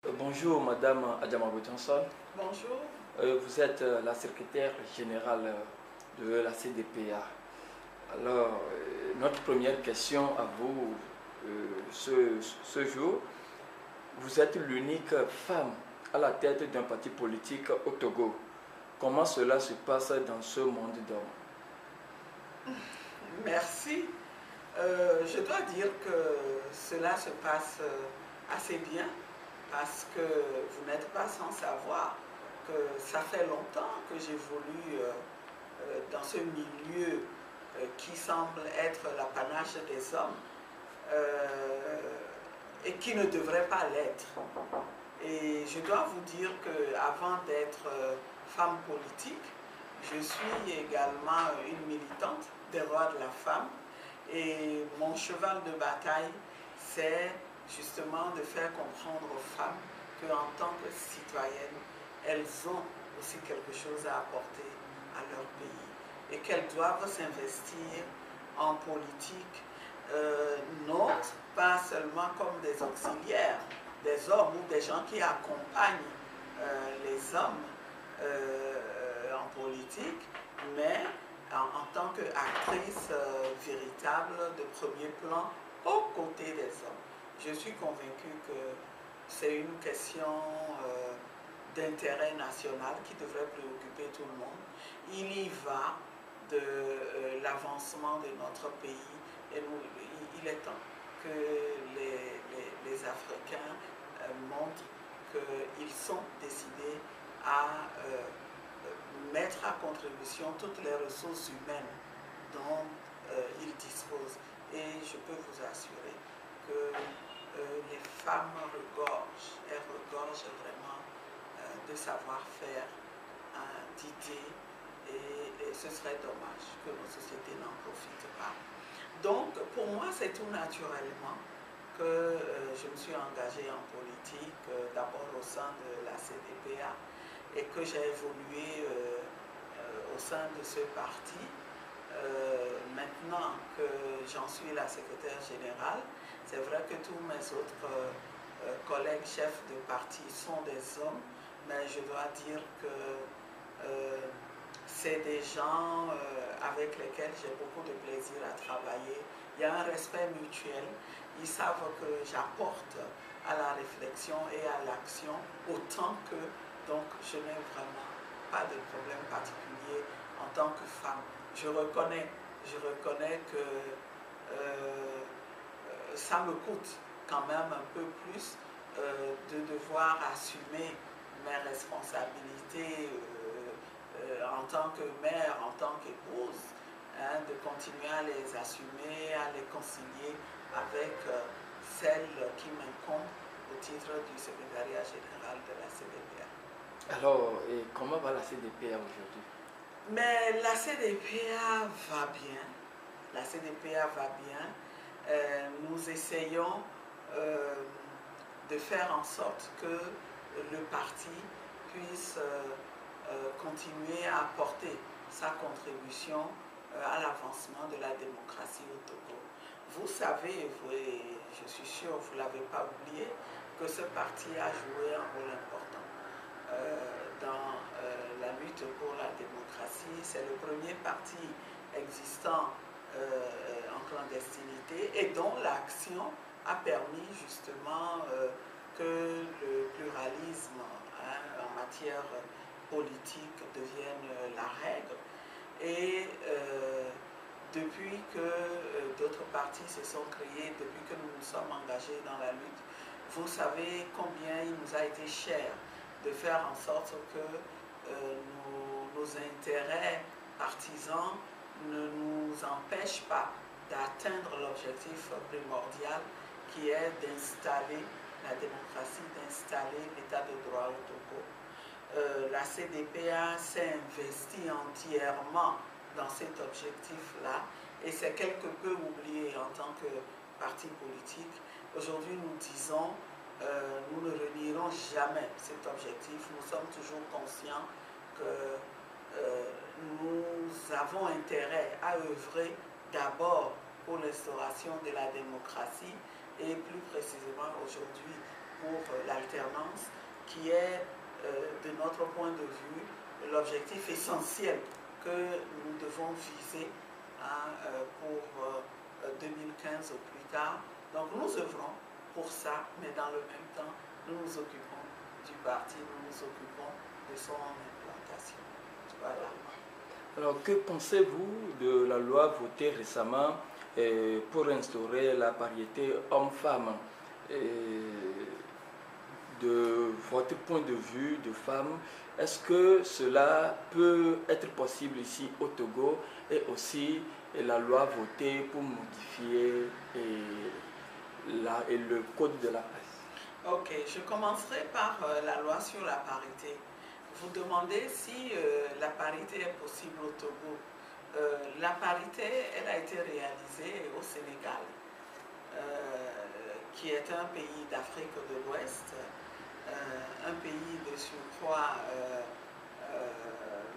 Bonjour Madame Adjama Boutansol. Bonjour. Vous êtes la secrétaire générale de la CDPA. Alors, notre première question à vous ce jour, vous êtes l'unique femme à la tête d'un parti politique au Togo. Comment cela se passe dans ce monde d'hommes? Merci. Je dois dire que cela se passe assez bien parce que vous n'êtes pas sans savoir que ça fait longtemps que j'évolue dans ce milieu qui semble être l'apanage des hommes et qui ne devrait pas l'être. Et je dois vous dire qu'avant d'être femme politique, je suis également une militante des droits de la femme. Et mon cheval de bataille, c'est justement de faire comprendre aux femmes qu'en tant que citoyennes, elles ont aussi quelque chose à apporter à leur pays et qu'elles doivent s'investir en politique, non pas seulement comme des auxiliaires des hommes ou des gens qui accompagnent les hommes en politique, mais en tant qu'actrice véritable de premier plan aux côtés des hommes. Je suis convaincue que c'est une question d'intérêt national qui devrait préoccuper tout le monde. Il y va de l'avancement de notre pays et il est temps que les Africains montrent qu'ils sont décidés à mettre à contribution toutes les ressources humaines dont ils disposent. Et je peux vous assurer que les femmes regorgent, elles regorgent vraiment de savoir-faire, d'idées, et ce serait dommage que nos sociétés n'en profitent pas. Donc, pour moi, c'est tout naturellement que je me suis engagée en politique, d'abord au sein de la CDPA, et que j'ai évolué au sein de ce parti. Maintenant que j'en suis la secrétaire générale, c'est vrai que tous mes autres collègues chefs de parti sont des hommes, mais je dois dire que c'est des gens avec lesquels j'ai beaucoup de plaisir à travailler. Il y a un respect mutuel. Ils savent que j'apporte à la réflexion et à l'action autant que, donc je n'ai vraiment pas de problème particulier en tant que femme. Je reconnais que ça me coûte quand même un peu plus de devoir assumer mes responsabilités en tant que mère, en tant qu'épouse, hein, de continuer à les assumer, à les concilier avec celles qui m'incombent au titre du secrétariat général de la CDPA. Alors, et comment va la CDPA aujourd'hui? Mais la CDPA va bien. La CDPA va bien. Nous essayons de faire en sorte que le parti puisse continuer à apporter sa contribution à l'avancement de la démocratie au Togo. Vous savez, et je suis sûre que vous ne l'avez pas oublié, que ce parti a joué un rôle important dans la lutte pour la démocratie. C'est le premier parti existant en clandestinité et dont l'action a permis justement que le pluralisme en matière politique devienne la règle. Et depuis que d'autres partis se sont créés, depuis que nous nous sommes engagés dans la lutte, vous savez combien il nous a été cher de faire en sorte que nos intérêts partisans ne nous empêchent pas d'atteindre l'objectif primordial qui est d'installer la démocratie, d'installer l'état de droit au Togo. La CDPA s'est investie entièrement dans cet objectif-là et c'est quelque peu oublié en tant que parti politique. Aujourd'hui, nous disons nous ne renierons jamais cet objectif. Nous sommes toujours conscients que nous avons intérêt à œuvrer d'abord pour l'instauration de la démocratie et plus précisément aujourd'hui pour l'alternance, qui est, de notre point de vue, l'objectif essentiel que nous devons viser pour 2015 au plus tard. Donc nous œuvrons pour ça, mais dans le même temps, nous nous occupons du parti, nous nous occupons de son implantation. Voilà. Alors, que pensez-vous de la loi votée récemment pour instaurer la parité homme-femme? De votre point de vue de femme, est-ce que cela peut être possible ici au Togo, et aussi la loi votée pour modifier le code de la presse? Ok, je commencerai par la loi sur la parité. Vous demandez si la parité est possible au Togo. La parité, elle a été réalisée au Sénégal, qui est un pays d'Afrique de l'Ouest, un pays de surcroît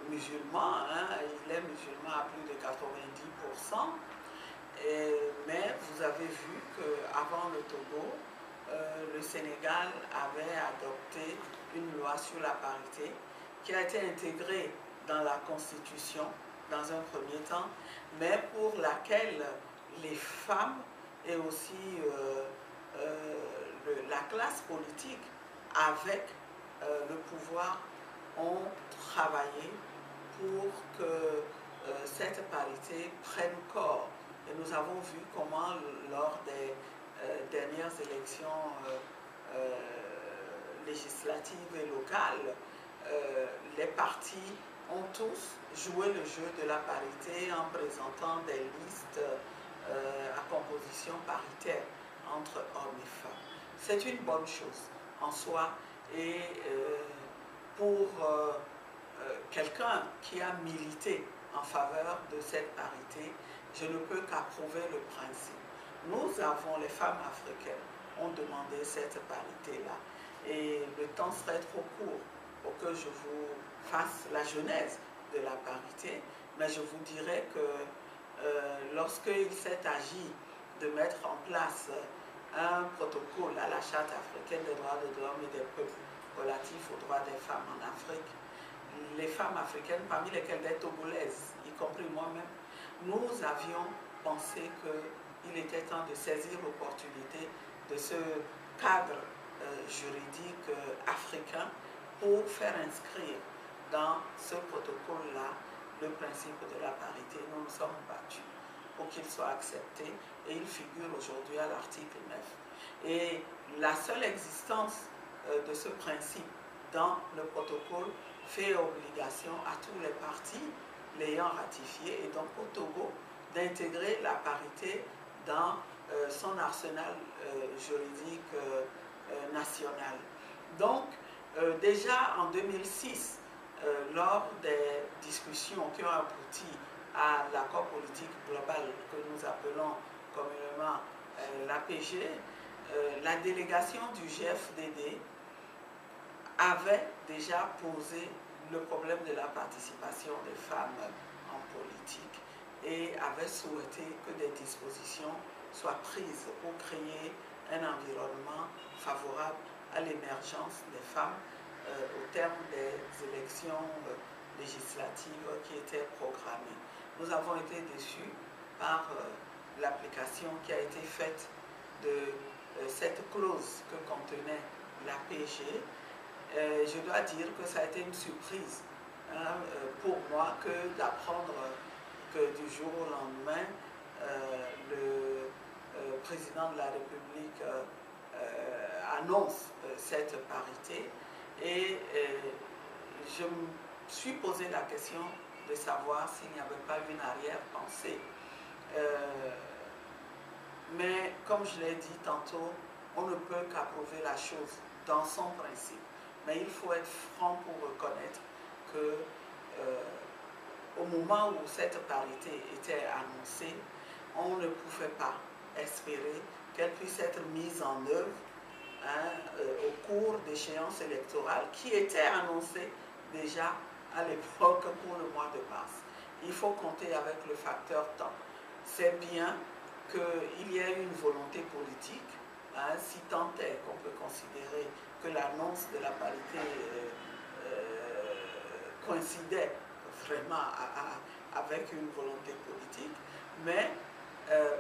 musulman, hein, il est musulman à plus de 90%, mais vous avez vu qu'avant le Togo, le Sénégal avait adopté une loi sur la parité qui a été intégrée dans la Constitution dans un premier temps, mais pour laquelle les femmes et aussi la classe politique avec le pouvoir ont travaillé pour que cette parité prenne corps. Et nous avons vu comment lors des dernières élections législatives et locales, les partis ont tous joué le jeu de la parité en présentant des listes à composition paritaire entre hommes et femmes. C'est une bonne chose en soi, et pour quelqu'un qui a milité en faveur de cette parité, je ne peux qu'approuver le principe. Nous avons, les femmes africaines, ont demandé cette parité-là, et le temps serait trop court pour que je vous fasse la genèse de la parité, mais je vous dirais que lorsqu'il s'est agi de mettre en place un protocole à la Charte africaine des droits de l'homme et des peuples relatif aux droits des femmes en Afrique, les femmes africaines, parmi lesquelles des Togolaises, y compris moi-même, nous avions pensé qu'il était temps de saisir l'opportunité de ce cadre juridique africain pour faire inscrire dans ce protocole-là le principe de la parité. Nous nous sommes battus pour qu'il soit accepté, et il figure aujourd'hui à l'article 9. Et la seule existence de ce principe dans le protocole fait obligation à tous les partis l'ayant ratifié, et donc au Togo d'intégrer la parité dans son arsenal juridique national. Donc déjà en 2006, lors des discussions qui ont abouti à l'accord politique global que nous appelons communément l'APG, la délégation du GFDD avait déjà posé le problème de la participation des femmes en politique et avait souhaité que des dispositions soient prises pour créer un environnement favorable à l'émergence des femmes au terme des élections législatives qui étaient programmées. Nous avons été déçus par l'application qui a été faite de cette clause que contenait l'APG. Je dois dire que ça a été une surprise pour moi que d'apprendre que du jour au lendemain, le président de la République annonce cette parité, et je me suis posé la question de savoir s'il n'y avait pas une arrière-pensée. Mais comme je l'ai dit tantôt, on ne peut qu'approuver la chose dans son principe. Mais il faut être franc pour reconnaître que au moment où cette parité était annoncée, on ne pouvait pas espérer qu'elle puisse être mise en œuvre au cours d'échéances électorales qui étaient annoncées déjà à l'époque pour le mois de mars. Il faut compter avec le facteur temps. C'est bien qu'il y ait une volonté politique hein, si tant est qu'on peut considérer que l'annonce de la parité coïncidait vraiment avec une volonté politique, mais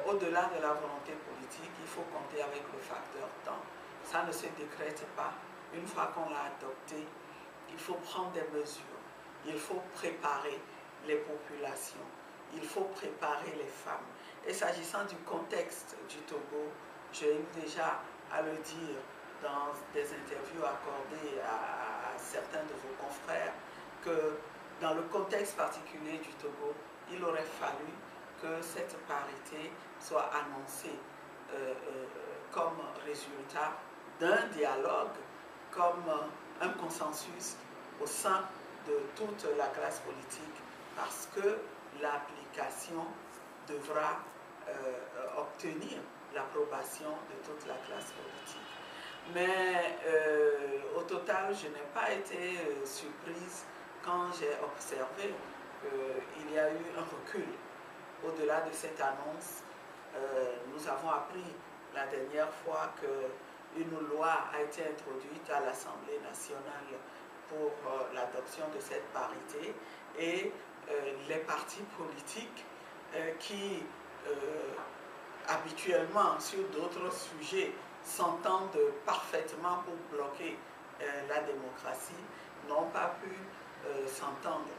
au-delà de la volonté politique, il faut compter avec le facteur temps. Ça ne se décrète pas. Une fois qu'on l'a adopté, il faut prendre des mesures, il faut préparer les populations, il faut préparer les femmes. Et s'agissant du contexte du Togo, j'ai eu déjà à le dire dans des interviews accordées à certains de vos confrères, que dans le contexte particulier du Togo, il aurait fallu que cette parité soit annoncée comme résultat d'un dialogue, comme un consensus au sein de toute la classe politique, parce que l'application devra obtenir l'approbation de toute la classe politique. Mais au total, je n'ai pas été surprise quand j'ai observé qu'il y a eu un recul. Au-delà de cette annonce, nous avons appris la dernière fois qu'une loi a été introduite à l'Assemblée nationale pour l'adoption de cette parité, et les partis politiques qui habituellement sur d'autres sujets s'entendent parfaitement pour bloquer la démocratie n'ont pas pu s'entendre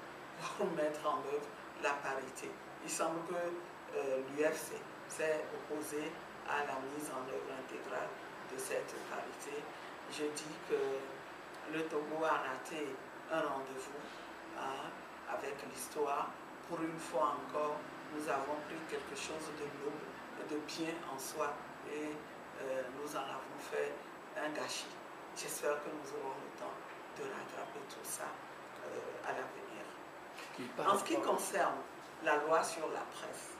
pour mettre en œuvre la parité. Il semble que l'UFC s'est opposé à la mise en œuvre intégrale de cette parité. Je dis que le Togo a raté un rendez-vous avec l'histoire. Pour une fois encore, nous avons pris quelque chose de noble et de bien en soi, et nous en avons fait un gâchis. J'espère que nous aurons le temps de rattraper tout ça à l'avenir. En ce qui concerne la loi sur la presse,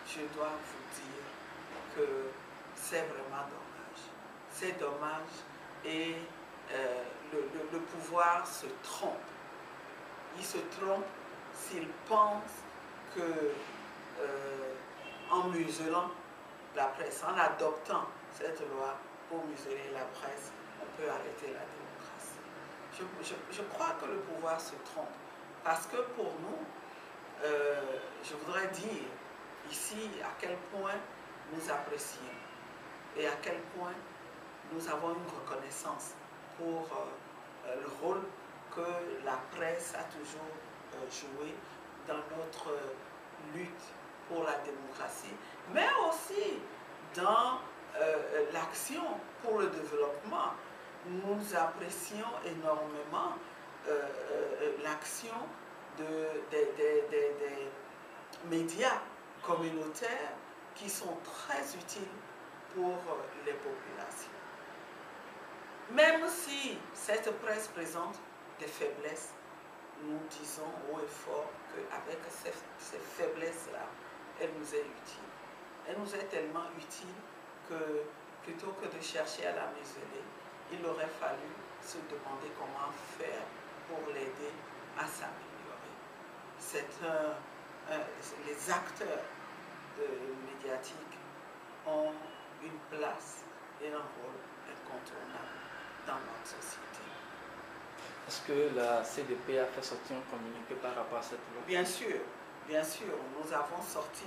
je dois vous dire que c'est vraiment dommage. C'est dommage, et le pouvoir se trompe. Il se trompe s'il pense que en muselant la presse, en adoptant cette loi pour museler la presse, on peut arrêter la démocratie. Je crois que le pouvoir se trompe, parce que pour nous, je voudrais dire ici à quel point nous apprécions et à quel point nous avons une reconnaissance pour le rôle que la presse a toujours joué dans notre lutte pour la démocratie, mais aussi dans l'action pour le développement. Nous apprécions énormément l'action des médias communautaires qui sont très utiles pour les populations. Même si cette presse présente des faiblesses, nous disons haut et fort qu'avec ces faiblesses-là, elle nous est utile. Elle nous est tellement utile que plutôt que de chercher à la museler, il aurait fallu se demander comment faire pour l'aider à s'améliorer. Les acteurs médiatiques ont une place et un rôle incontournable dans notre société. Est-ce que la CDP a fait sortir un communiqué par rapport à cette loi? Bien sûr, nous avons sorti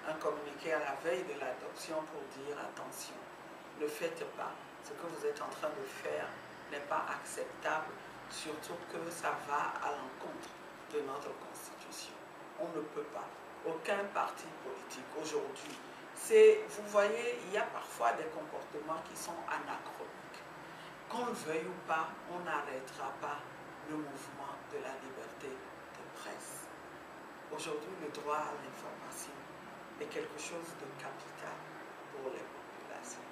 un communiqué à la veille de l'adoption pour dire attention, ne faites pas. Ce que vous êtes en train de faire n'est pas acceptable, surtout que ça va à l'encontre de notre Constitution. On ne peut pas. Aucun parti politique aujourd'hui. Vous voyez, il y a parfois des comportements qui sont anachroniques. Qu'on le veuille ou pas, on n'arrêtera pas le mouvement de la liberté de presse. Aujourd'hui, le droit à l'information est quelque chose de capital pour les populations.